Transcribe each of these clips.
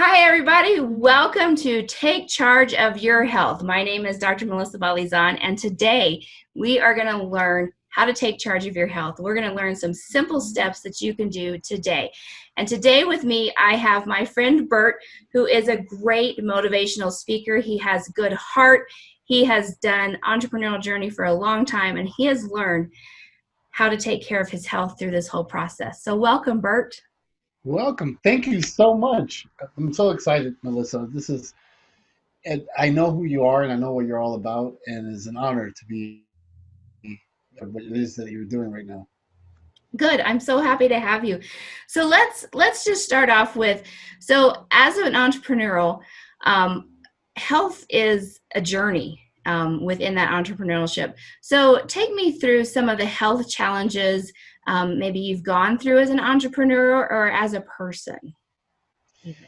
Hi, everybody. Welcome to Take Charge of Your Health. My name is Dr. Melissa Balizan, and today we are going to learn how to take charge of your health. We're going to learn some simple steps that you can do today. And today with me, I have my friend Bert, who is a great motivational speaker. He has good heart. He has done entrepreneurial journey for a long time, and he has learned how to take care of his health through this whole process. So welcome, Bert. Welcome. Thank you so much. I'm so excited, Melissa. And I know who you are and I know what you're all about, and it's an honor to be what it is that you're doing right now. Good. I'm so happy to have you. So let's just start off with, so as an entrepreneurial, health is a journey within that entrepreneurship. So take me through some of the health challenges maybe you've gone through as an entrepreneur or as a person. Even.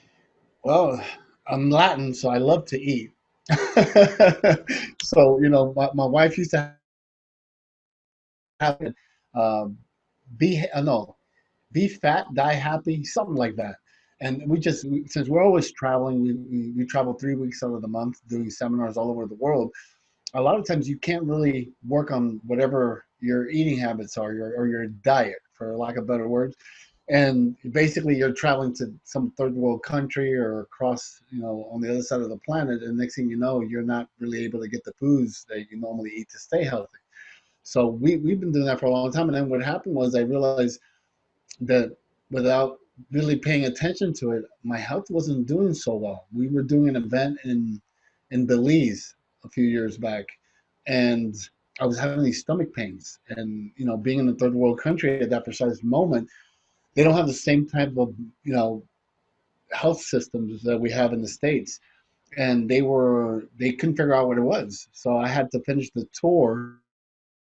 Well, I'm Latin, so I love to eat. So, my wife used to have uh, no, be fat, die happy, something like that. And since we're always traveling, we travel 3 weeks out of the month doing seminars all over the world. A lot of times you can't really work on whatever your eating habits are, or your diet, for lack of better words. And basically, you're traveling to some third world country or across, on the other side of the planet, and next thing you know, you're not really able to get the foods that you normally eat to stay healthy. So we've been doing that for a long time. And then what happened was I realized that without really paying attention to it, my health wasn't doing so well. We were doing an event in Belize a few years back, and I was having these stomach pains. And being in a third world country at that precise moment, they don't have the same type of health systems that we have in the States. And they couldn't figure out what it was. So I had to finish the tour,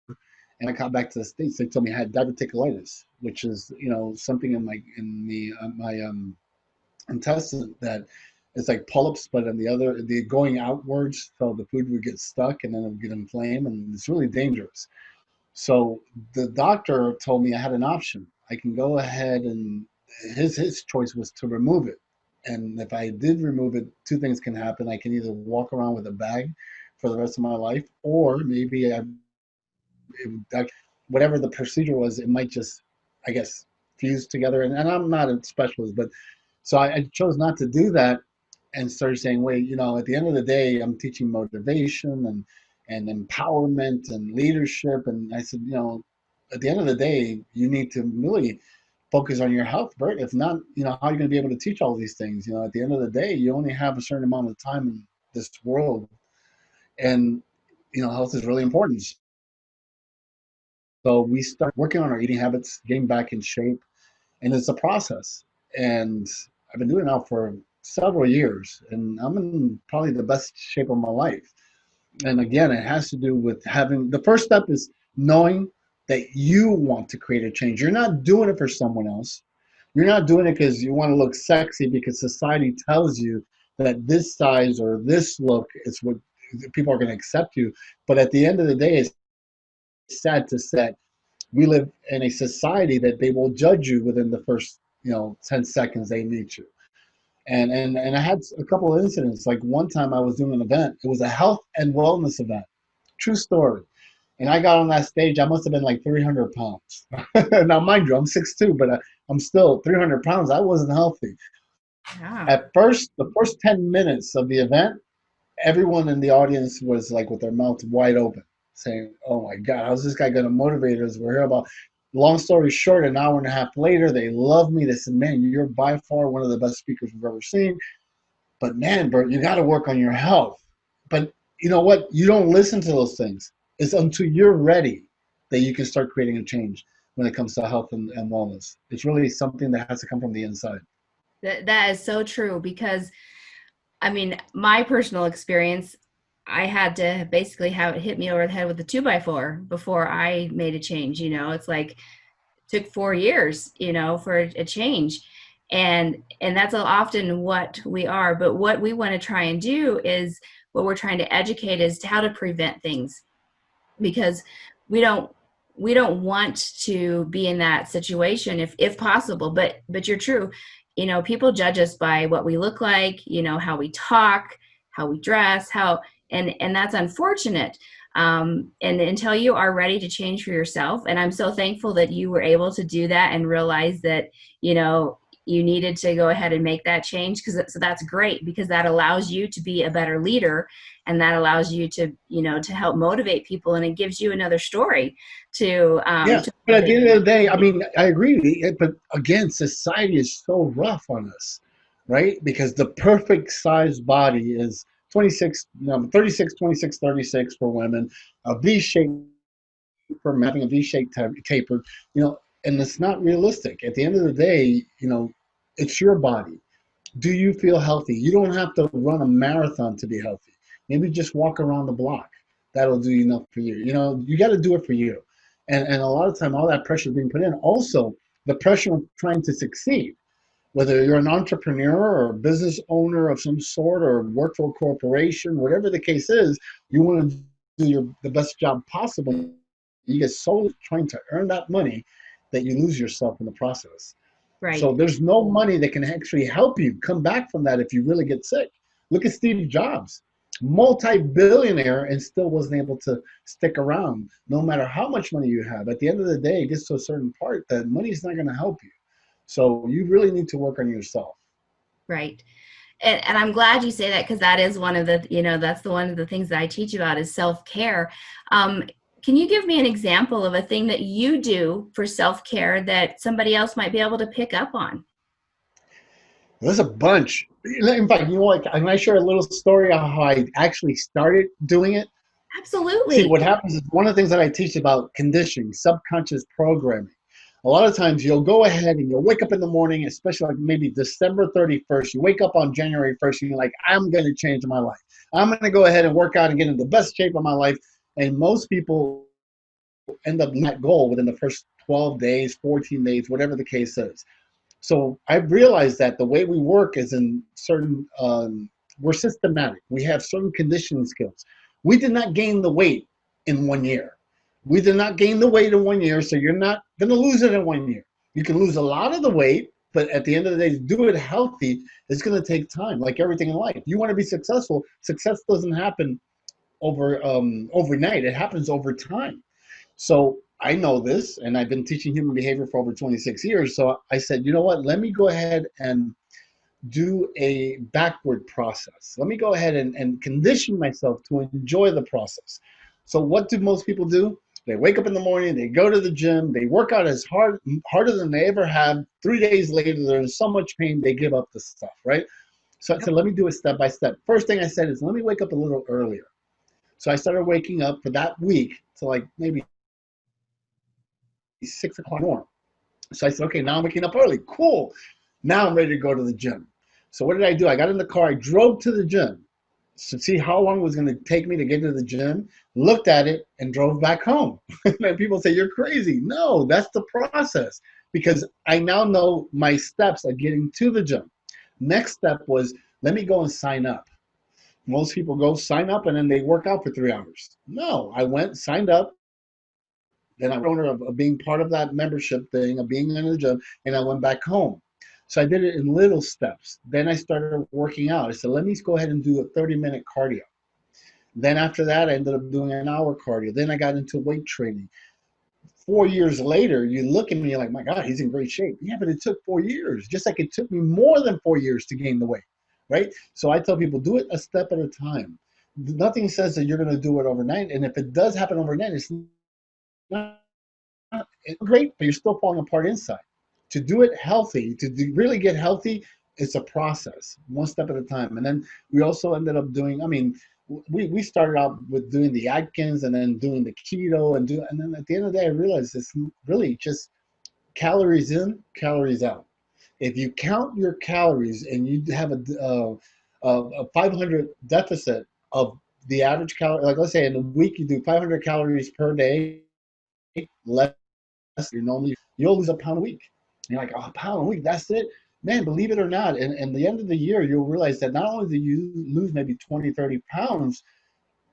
and I got back to the States. They told me I had diverticulitis, which is something in my intestine that it's like polyps, but on they're going outwards, so the food would get stuck and then it would get inflamed, and it's really dangerous. So the doctor told me I had an option. I can go ahead, and his choice was to remove it. And if I did remove it, two things can happen. I can either walk around with a bag for the rest of my life, or maybe whatever the procedure was, it might just, I guess, fuse together. And I'm not a specialist, but so I chose not to do that, and started saying, wait, at the end of the day, I'm teaching motivation and empowerment and leadership. And I said, at the end of the day, you need to really focus on your health, Bert. If not, how are you going to be able to teach all these things? At the end of the day, you only have a certain amount of time in this world, and health is really important. So we start working on our eating habits, getting back in shape, and it's a process. And I've been doing it now for several years, and I'm in probably the best shape of my life. And again, it has to do with having the first step is knowing that you want to create a change. You're not doing it for someone else. You're not doing it because you want to look sexy, because society tells you that this size or this look is what people are going to accept you. But at the end of the day, it's sad to say we live in a society that they will judge you within the first 10 seconds they meet you. And I had a couple of incidents. Like one time I was doing an event. It was a health and wellness event. True story. And I got on that stage. I must have been like 300 pounds. Now, mind you, I'm 6'2", but I'm still 300 pounds. I wasn't healthy. Yeah. At first, the first 10 minutes of the event, everyone in the audience was like with their mouth wide open, saying, "Oh my God, how's this guy going to motivate us?" We're here about. Long story short, an hour and a half later, they love me. They said, "Man, you're by far one of the best speakers we've ever seen. But man, Bert, you got to work on your health." But you know what? You don't listen to those things. It's until you're ready that you can start creating a change when it comes to health and wellness. It's really something that has to come from the inside. That is so true because I mean, my personal experience, I had to basically have it hit me over the head with a 2x4 before I made a change. It's like it took 4 years, for a change. And that's often what we are. But what we want to try and do is what we're trying to educate is how to prevent things because we don't we don't want to be in that situation if possible, but you're true. people judge us by what we look like, how we talk, how we dress, and that's unfortunate. And until you are ready to change for yourself, and I'm so thankful that you were able to do that and realize that, you needed to go ahead and make that change, so that's great, because that allows you to be a better leader, and that allows you to help motivate people, and it gives you another story Yeah, to but at the motivate end of people. the day, I mean, I agree. But again, society is so rough on us, right? Because the perfect size body is 26, 36, 26, 36 for women, a V shape for men, having a V shape taper, and it's not realistic. At the end of the day, it's your body. Do you feel healthy? You don't have to run a marathon to be healthy. Maybe just walk around the block. That'll do enough for you. You got to do it for you. And a lot of time, all that pressure is being put in. Also, the pressure of trying to succeed, whether you're an entrepreneur or a business owner of some sort or work for a corporation, whatever the case is, you want to do the best job possible. You get so trying to earn that money that you lose yourself in the process. Right. So there's no money that can actually help you come back from that if you really get sick. Look at Steve Jobs, multi-billionaire, and still wasn't able to stick around no matter how much money you have. At the end of the day, it gets to a certain part that money's not going to help you. So you really need to work on yourself. Right. And I'm glad you say that, because that is one of the, that's the one of the things that I teach about is self-care. Um, can you give me an example of a thing that you do for self-care that somebody else might be able to pick up on? There's a bunch. In fact, what? Can I share a little story of how I actually started doing it? See, Absolutely. what happens is one of the things that I teach about conditioning, subconscious programming. A lot of times you'll go ahead and you'll wake up in the morning, especially like maybe December 31st. You wake up on January 1st and you're like, I'm going to change my life. I'm going to go ahead and work out and get in the best shape of my life. And most people end up that goal within the first 12 days, 14 days, whatever the case is. So I realized that the way we work is in certain, we're systematic. We have certain conditioning skills. We did not gain the weight in 1 year. We did not gain the weight in 1 year, so you're not going to lose it in 1 year. You can lose a lot of the weight, but at the end of the day, to do it healthy, it's going to take time, like everything in life. You want to be successful. Success doesn't happen overnight. It happens over time. So I know this, and I've been teaching human behavior for over 26 years. So I said, you know what? Let me go ahead and do a backward process. Let me go ahead and condition myself to enjoy the process. So what do most people do? They wake up in the morning, they go to the gym, they work out as harder than they ever have. 3 days later, they're in so much pain, they give up the stuff, right? So I Yep. said, let me do it step by step. First thing I said is, let me wake up a little earlier. So I started waking up for that week to like maybe 6 o'clock more. So I said, okay, now I'm waking up early. Cool. Now I'm ready to go to the gym. So what did I do? I got in the car, I drove to the gym to see how long it was going to take me to get to the gym, looked at it, and drove back home. And people say, you're crazy. No, that's the process because I now know my steps of getting to the gym. Next step was, let me go and sign up. Most people go sign up and then they work out for 3 hours. No, I went, signed up, then I was owner of being part of that membership thing, of being in the gym, and I went back home. So I did it in little steps. Then I started working out. I said, let me go ahead and do a 30-minute cardio. Then after that, I ended up doing an hour cardio. Then I got into weight training. 4 years later, you look at me, you're like, my God, he's in great shape. Yeah, but it took 4 years, just like it took me more than 4 years to gain the weight, right? So I tell people, do it a step at a time. Nothing says that you're going to do it overnight. And if it does happen overnight, it's not great, but you're still falling apart inside. To do it healthy, really get healthy, it's a process, one step at a time. And then we also ended up doing, I mean, we started out with doing the Atkins and then doing the keto and then at the end of the day, I realized it's really just calories in, calories out. If you count your calories and you have a 500 deficit of the average calorie, like let's say in a week you do 500 calories per day, less you're normally you'll lose a pound a week. And you're like, oh, a pound a week, that's it. Man, believe it or not, and the end of the year, you'll realize that not only do you lose maybe 20, 30 pounds,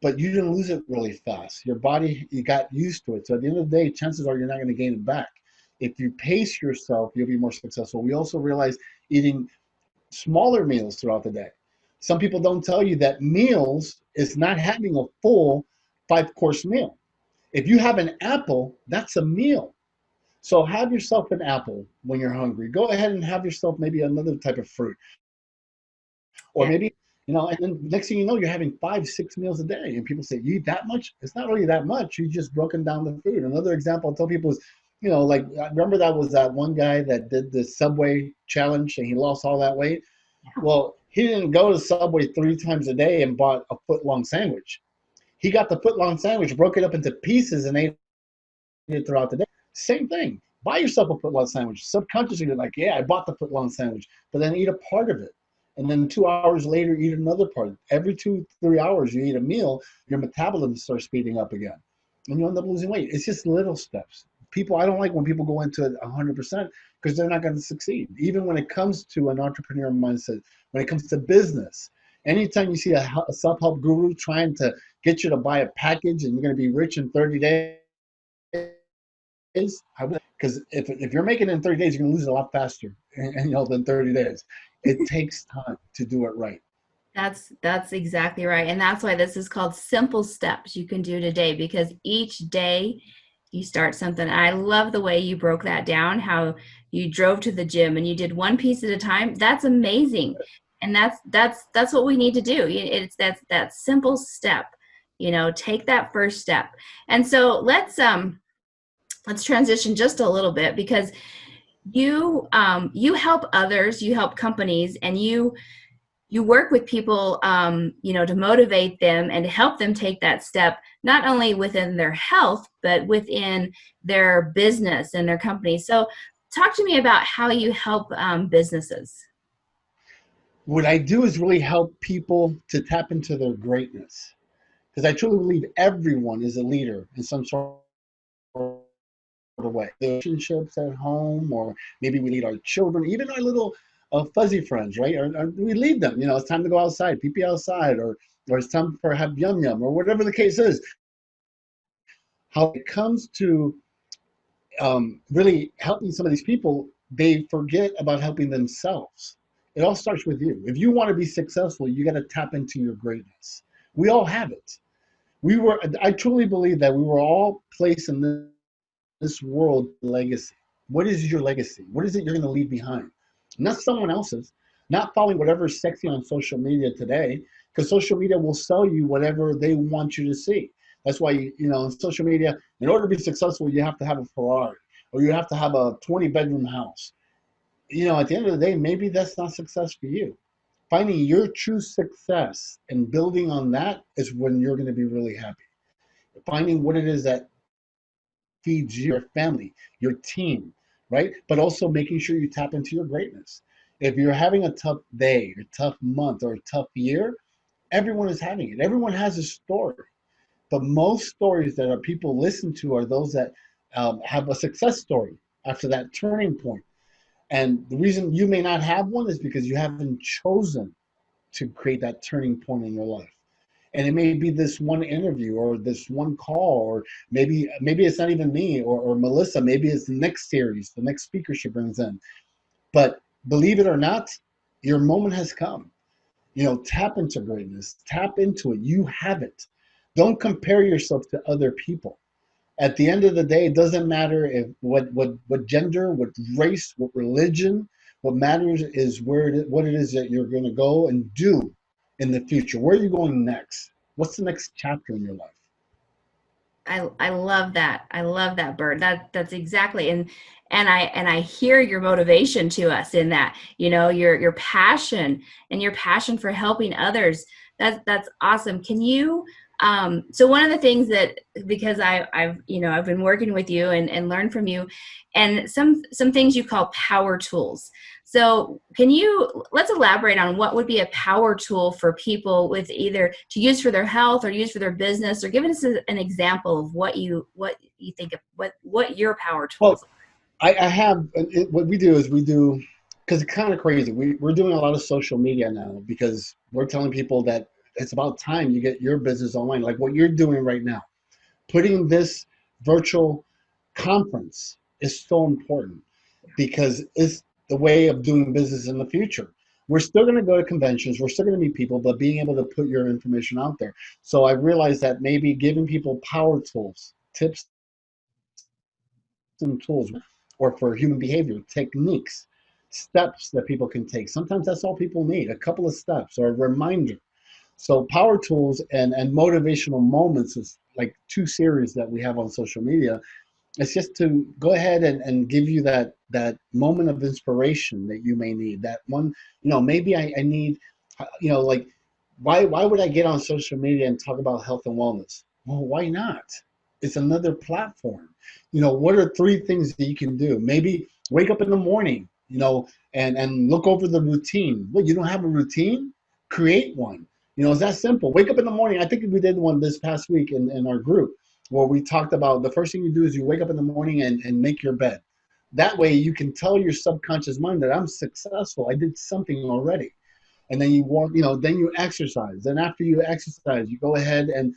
but you didn't lose it really fast. Your body, you got used to it. So at the end of the day, chances are you're not going to gain it back. If you pace yourself, you'll be more successful. We also realize eating smaller meals throughout the day. Some people don't tell you that meals is not having a full 5-course meal. If you have an apple, that's a meal. So have yourself an apple when you're hungry. Go ahead and have yourself maybe another type of fruit. Or Yeah. maybe, and then next thing you know, you're having 5, 6 meals a day. And people say, you eat that much? It's not really that much. You just broken down the food. Another example I tell people is, like, I remember that was that one guy that did the Subway challenge and he lost all that weight. Well, he didn't go to Subway 3 times a day and bought a foot-long sandwich. He got the foot-long sandwich, broke it up into pieces, and ate it throughout the day. Same thing. Buy yourself a foot-long sandwich. Subconsciously, you're like, yeah, I bought the foot-long sandwich, but then eat a part of it. And then 2 hours later, eat another part. Every 2, 3 hours, you eat a meal, your metabolism starts speeding up again. And you end up losing weight. It's just little steps. I don't like when people go into it 100% because they're not going to succeed. Even when it comes to an entrepreneur mindset, when it comes to business, anytime you see a self-help guru trying to get you to buy a package and you're going to be rich in 30 days, because if you're making it in 30 days, you're going to lose it a lot faster than 30 days. It takes time to do it right. That's exactly right. And that's why this is called simple steps you can do today, because each day you start something. I love the way you broke that down, how you drove to the gym and you did one piece at a time. That's amazing. And that's what we need to do. It's that simple step, take that first step. And so let's transition just a little bit, because you help others, you help companies, and you work with people, to motivate them and to help them take that step, not only within their health, but within their business and their company. So talk to me about how you help businesses. What I do is really help people to tap into their greatness, because I truly believe everyone is a leader in some sort of way. Relationships at home, or maybe we lead our children, even our little fuzzy friends, right? Or we lead them. It's time to go outside, pee pee outside, or it's time for have yum yum, or whatever the case is. How it comes to really helping some of these people, they forget about helping themselves. It all starts with you. If you want to be successful, you got to tap into your greatness. We all have it. I truly believe that we were all placed in this world legacy. What is your legacy? What is it you're going to leave behind? Not someone else's, not following whatever's sexy on social media today, because social media will sell you whatever they want you to see. That's why, in social media, in order to be successful, you have to have a Ferrari or you have to have a 20-bedroom house. At the end of the day, maybe that's not success for you. Finding your true success and building on that is when you're going to be really happy. Finding what it is that feeds your family, your team, right? But also making sure you tap into your greatness. If you're having a tough day, a tough month, or a tough year, everyone is having it. Everyone has a story. But most stories that our people listen to are those that have a success story after that turning point. And the reason you may not have one is because you haven't chosen to create that turning point in your life. And it may be this one interview or this one call, or maybe it's not even me or Melissa. Maybe it's the next series, the next speaker she brings in. But believe it or not, your moment has come. Tap into greatness, tap into it. You have it. Don't compare yourself to other people. At the end of the day, it doesn't matter if what gender, what race, what religion. What matters is what it is that you're going to go and do in the future. Where are you going next? What's the next chapter in your life? I love that. I love that, Bert. That's exactly. And I hear your motivation to us in that, your passion and your passion for helping others. That's awesome. Can you so one of the things that, because I've been working with you and learned from you, and some things you call power tools. So let's elaborate on what would be a power tool for people with either to use for their health or use for their business, or give us an example of what you think of what your power Well, tools are. I have what we do is because it's kind of crazy. We're doing a lot of social media now because we're telling people that it's about time you get your business online, like what you're doing right now. Putting this virtual conference is so important because the way of doing business in the future. We're still going to go to conventions, we're still going to meet people, but being able to put your information out there. So I realized that maybe giving people power tools, tips and tools, or for human behavior, techniques, steps that people can take. Sometimes that's all people need, a couple of steps or a reminder. So power tools and motivational moments is like two series that we have on social media. It's just to go ahead and give you that moment of inspiration that you may need. That one, maybe I need, like, why would I get on social media and talk about health and wellness? Well, why not? It's another platform. What are three things that you can do? Maybe wake up in the morning, and look over the routine. What, you don't have a routine? Create one. It's that simple. Wake up in the morning. I think we did one this past week in our group where we talked about the first thing you do is you wake up in the morning and make your bed. That way you can tell your subconscious mind that I'm successful. I did something already. And then you walk, then you exercise. Then after you exercise, you go ahead and,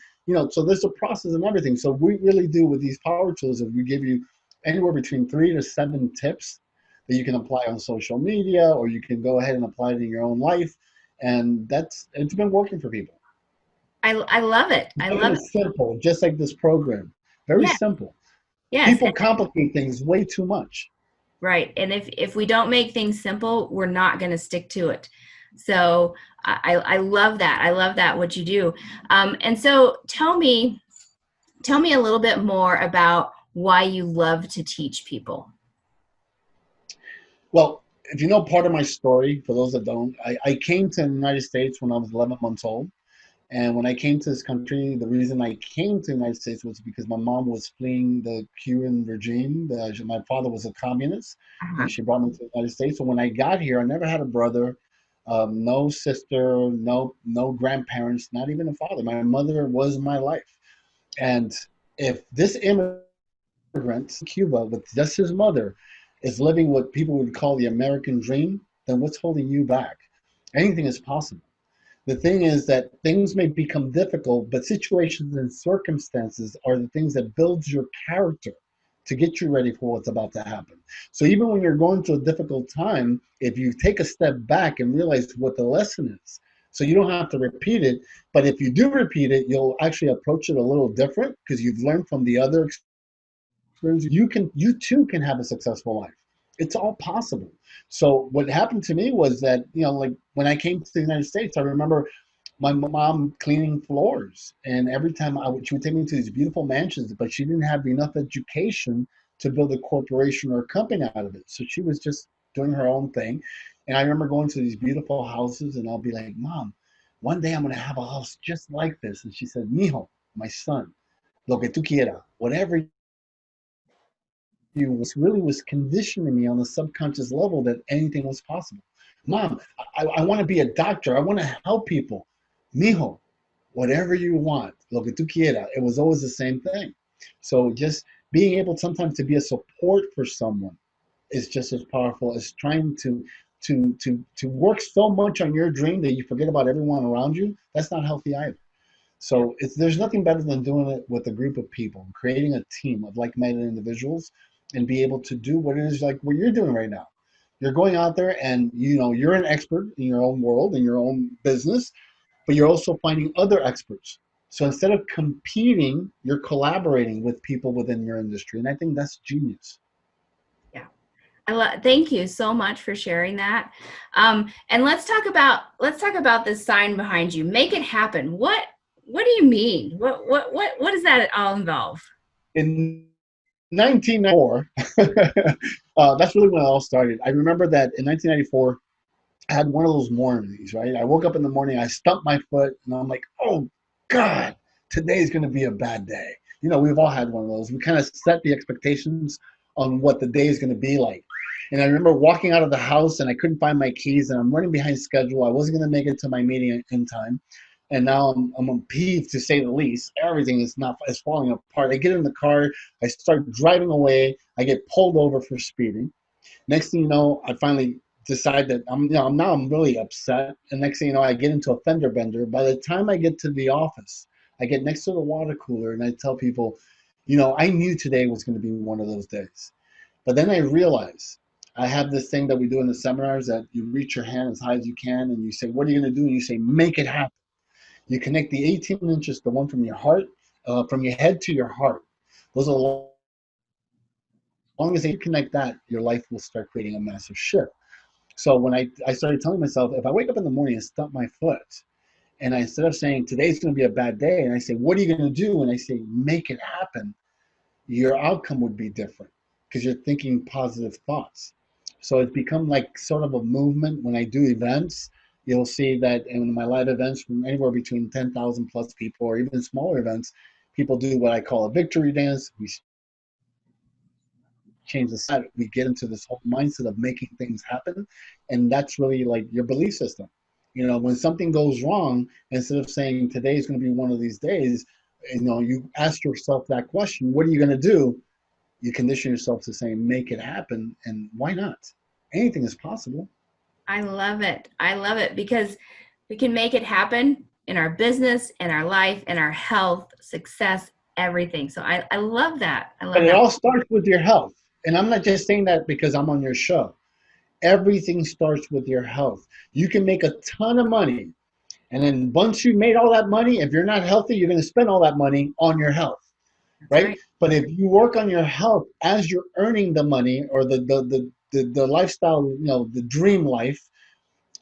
so there's a process and everything. So we really do with these power tools is we give you anywhere between 3 to 7 tips that you can apply on social media, or you can go ahead and apply it in your own life. And it's been working for people. I love it. I Making love it it. simple, just like this program. Very Yeah. simple. Yes. People complicate things way too much. Right. And if we don't make things simple, we're not going to stick to it. So I love that. I love that what you do. And so tell me a little bit more about why you love to teach people. Well, if you know part of my story, for those that don't, I came to the United States when I was 11 months old. And when I came to this country, the reason I came to the United States was because my mom was fleeing the Cuban regime. My father was a communist, Uh-huh. and she brought me to the United States. So when I got here, I never had a brother, no sister, no grandparents, not even a father. My mother was my life. And if this immigrant in Cuba with just his mother is living what people would call the American dream, then what's holding you back? Anything is possible. The thing is that things may become difficult, but situations and circumstances are the things that builds your character to get you ready for what's about to happen. So even when you're going through a difficult time, if you take a step back and realize what the lesson is, so you don't have to repeat it, but if you do repeat it, you'll actually approach it a little different because you've learned from the other experience. You too can have a successful life. It's all possible. So what happened to me was that, like when I came to the United States, I remember my mom cleaning floors, and every time she would take me to these beautiful mansions, but she didn't have enough education to build a corporation or a company out of it. So she was just doing her own thing. And I remember going to these beautiful houses, and I'll be like, Mom, one day I'm going to have a house just like this. And she said, Mijo, my son, lo que tú quieras, whatever you really was conditioning me on the subconscious level that anything was possible. Mom, I want to be a doctor. I want to help people. Mijo, whatever you want, lo que tú quieras. It was always the same thing. So just being able sometimes to be a support for someone is just as powerful as trying to work so much on your dream that you forget about everyone around you. That's not healthy either. So there's nothing better than doing it with a group of people, creating a team of like-minded individuals, and be able to do what it is like what you're doing right now. You're going out there and you're an expert in your own world, in your own business, but you're also finding other experts. So instead of competing, you're collaborating with people within your industry, and I think that's genius. Yeah. Thank you so much for sharing that. And let's talk about this sign behind you. Make it happen. What do you mean? What does that all involve? In 1994, that's really when it all started. I remember that in 1994, I had one of those mornings, right? I woke up in the morning, I stumped my foot, and I'm like, oh God, today's going to be a bad day. We've all had one of those. We kind of set the expectations on what the day is going to be like. And I remember walking out of the house and I couldn't find my keys and I'm running behind schedule. I wasn't going to make it to my meeting in time. And now I'm peeved to say the least. Everything is falling apart. I get in the car, I start driving away. I get pulled over for speeding. Next thing you know, I finally decide that I'm really upset. And next thing you know, I get into a fender bender. By the time I get to the office, I get next to the water cooler and I tell people, I knew today was going to be one of those days. But then I realized I have this thing that we do in the seminars that you reach your hand as high as you can and you say, what are you going to do? And you say, make it happen. You connect the 18 inches, the one from your heart, from your head to your heart. Those are the long as you connect that, your life will start creating a massive shift. So when I started telling myself, if I wake up in the morning and stump my foot, and I, instead of saying today's going to be a bad day, and I say, what are you going to do? And I say, make it happen, your outcome would be different because you're thinking positive thoughts. So it's become like sort of a movement. When I do events, you'll see that in my live events, from anywhere between 10,000 plus people or even smaller events, people do what I call a victory dance. We change the set. We get into this whole mindset of making things happen. And that's really like your belief system. When something goes wrong, instead of saying today is going to be one of these days, you ask yourself that question, what are you going to do? You condition yourself to saying, make it happen. And why not? Anything is possible. I love it. I love it because we can make it happen in our business, in our life, in our health, success, everything. So I love that. I But love it that. all starts with your health. And I'm not just saying that because I'm on your show. Everything starts with your health. You can make a ton of money. And then once you made all that money, if you're not healthy, you're going to spend all that money on your health, That's right? right. But if you work on your health as you're earning the money or the lifestyle, the dream life,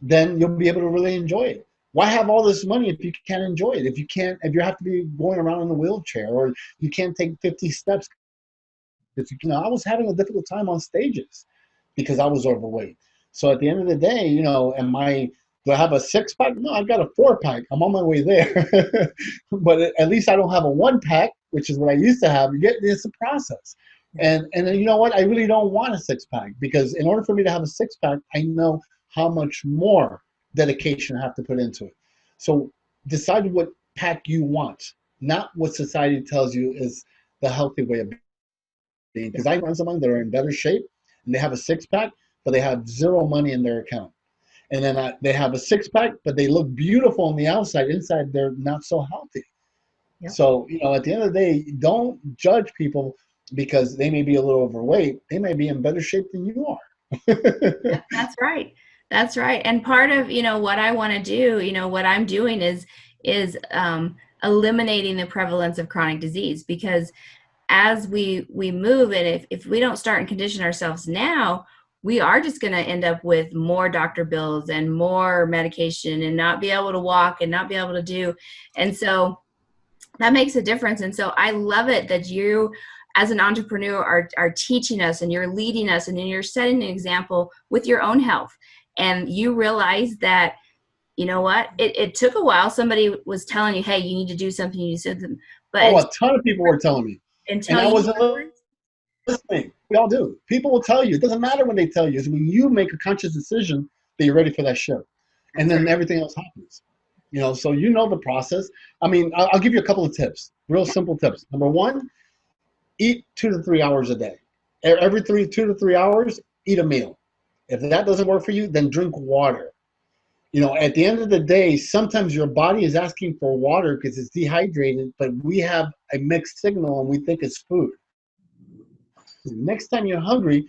then you'll be able to really enjoy it. Why have all this money if you can't enjoy it? If you have to be going around in a wheelchair or you can't take 50 steps. I was having a difficult time on stages because I was overweight. So at the end of the day, do I have a six pack? No, I've got a four pack. I'm on my way there. But at least I don't have a one pack, which is what I used to have. It's a process. And then, you know what? I really don't want a six pack because in order for me to have a six pack, I know how much more dedication I have to put into it. So decide what pack you want, not what society tells you is the healthy way of being. Yeah. Because I run someone that are in better shape and they have a six pack, but they have zero money in their account. And then they have a six pack, but they look beautiful on the outside. Inside, they're not so healthy. Yep. So, at the end of the day, don't judge people because they may be a little overweight. They may be in better shape than you are. That's right. That's right. And part of, what I want to do, what I'm doing is eliminating the prevalence of chronic disease because as we move and if we don't start and condition ourselves now, we are just going to end up with more doctor bills and more medication and not be able to walk and not be able to do. And so that makes a difference. And so I love it that you as an entrepreneur are teaching us and you're leading us and you're setting an example with your own health. And you realize that, you know what, it took a while. Somebody was telling you, hey, you need to do something, you need to do something. But Oh, a ton of people were telling me, and until I you wasn't remember it, listening. We all do. People will tell you. It doesn't matter when they tell you. It's when you make a conscious decision that you're ready for that shift, and that's then right. everything else happens. So the process. I mean, I'll give you a couple of tips, real simple tips. Number one, eat 2 to 3 hours a day. Every 2 to 3 hours, eat a meal. If that doesn't work for you, then drink water. At the end of the day, sometimes your body is asking for water because it's dehydrated, but we have a mixed signal and we think it's food. Next time you're hungry,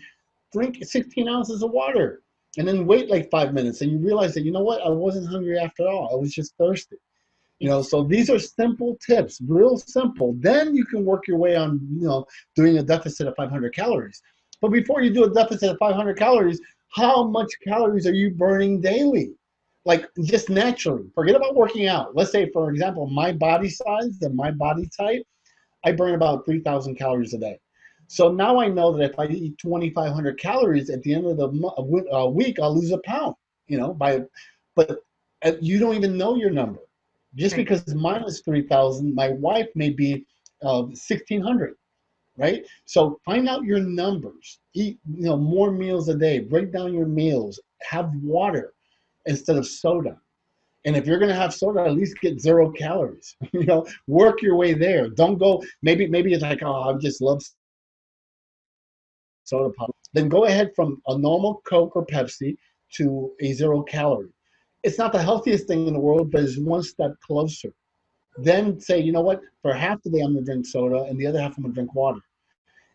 drink 16 ounces of water and then wait like 5 minutes and you realize that, you know what, I wasn't hungry after all. I was just thirsty. So these are simple tips, real simple. Then you can work your way on, doing a deficit of 500 calories. But before you do a deficit of 500 calories, how much calories are you burning daily? Like just naturally. Forget about working out. Let's say, for example, my body size and my body type, I burn about 3,000 calories a day. So now I know that if I eat 2,500 calories at the end of the week, I'll lose a pound. But you don't even know your number. Just Right. because mine is 3,000, my wife may be 1,600, right? So find out your numbers. Eat, more meals a day. Break down your meals. Have water instead of soda. And if you're going to have soda, at least get 0 calories. Work your way there. Don't go. Maybe it's like, oh, I just love soda pop. Then go ahead from a normal Coke or Pepsi to a 0 calorie. It's not the healthiest thing in the world, but it's one step closer. Then say, you know what? For half the day, I'm going to drink soda, and the other half, I'm going to drink water.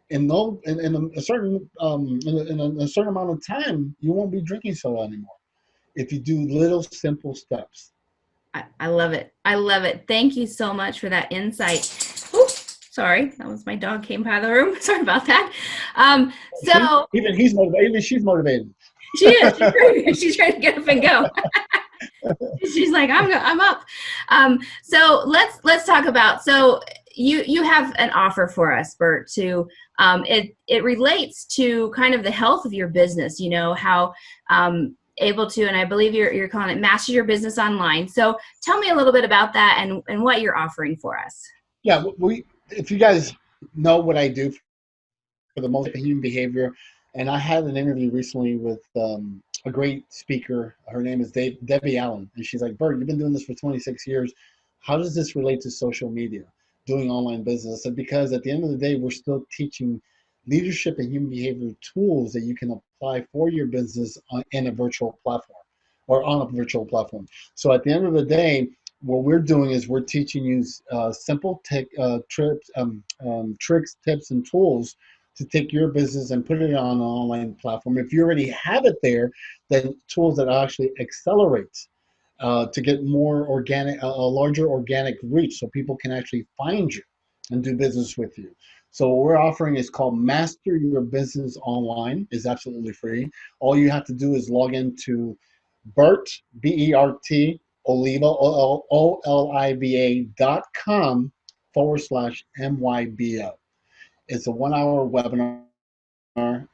in a certain in a certain amount of time, you won't be drinking soda anymore if you do little simple steps. I love it. I love it. Thank you so much for that insight. Ooh, sorry, that was my dog came out of the room. Sorry about that. See, So even he's motivated. Even she's motivated. she is. She's trying to get up and go. She's like, I'm up. So let's talk about. So you have an offer for us, Bert. To it relates to kind of the health of your business. You know how able to, and I believe you're calling it master your business online. So tell me a little bit about that and what you're offering for us. Yeah, we. If you guys know what I do for the most human behavior, and I had an interview recently with a great speaker. Her name is Debbie Allen, and she's like, Bert, you've been doing this for 26 years. How does this relate to social media, doing online business? And because at the end of the day, we're still teaching leadership and human behavior tools that you can apply for your business in a virtual platform or on a virtual platform. So at the end of the day, what we're doing is we're teaching you simple tricks, tips, and tools to take your business and put it on an online platform. If you already have it there, then tools that actually accelerate to get more organic, a larger organic reach, so people can actually find you and do business with you. So what we're offering is called Master Your Business Online. Is absolutely free. All you have to do is log into Bert, Bert, Oliva, Oliva.com/MYBO. It's a 1 hour webinar.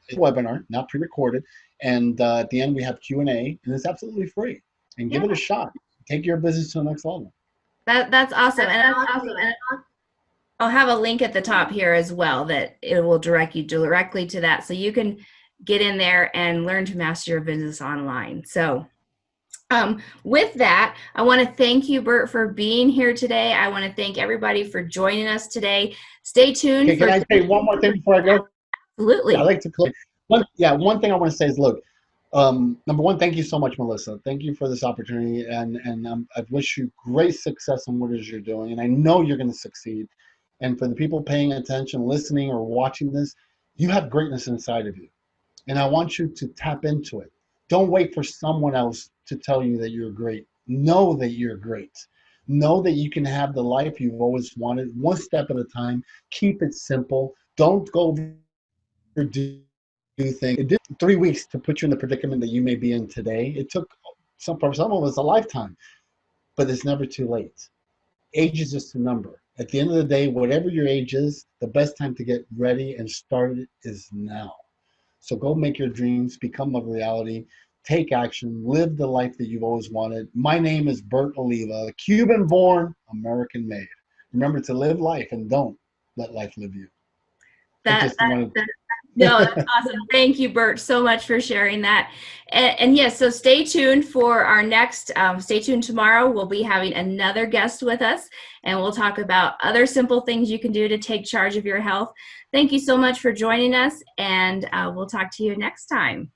It's a webinar, not pre-recorded. And at the end, we have Q&A, and it's absolutely free. And give Yeah, it a shot. Take your business to the next level. that's awesome. And That's awesome. And I'll have a link at the top here as well that it will direct you directly to that, so you can get in there and learn to master your business online. So with that, I want to thank you, Bert, for being here today. I want to thank everybody for joining us today. Stay tuned. Okay, can I say one more thing before I go? Absolutely. I like to close. One thing I want to say is, look, number one, thank you so much, Melissa. Thank you for this opportunity, and I wish you great success in what it is you're doing, and I know you're going to succeed. And for the people paying attention, listening, or watching this, you have greatness inside of you, and I want you to tap into it. Don't wait for someone else to tell you that you're great. Know that you're great. Know that you can have the life you've always wanted, one step at a time. Keep it simple. Don't go overdo things. It took 3 weeks to put you in the predicament that you may be in today. It took for some of us a lifetime, but it's never too late. Age is just a number. At the end of the day, whatever your age is, the best time to get ready and started is now. So go make your dreams become a reality. Take action. Live the life that you've always wanted. My name is Bert Oliva, Cuban-born, American-made. Remember to live life and don't let life live you. No, that's awesome. Thank you, Bert, so much for sharing that. And yes, so stay tuned for our next, stay tuned tomorrow. We'll be having another guest with us, and we'll talk about other simple things you can do to take charge of your health. Thank you so much for joining us, and we'll talk to you next time.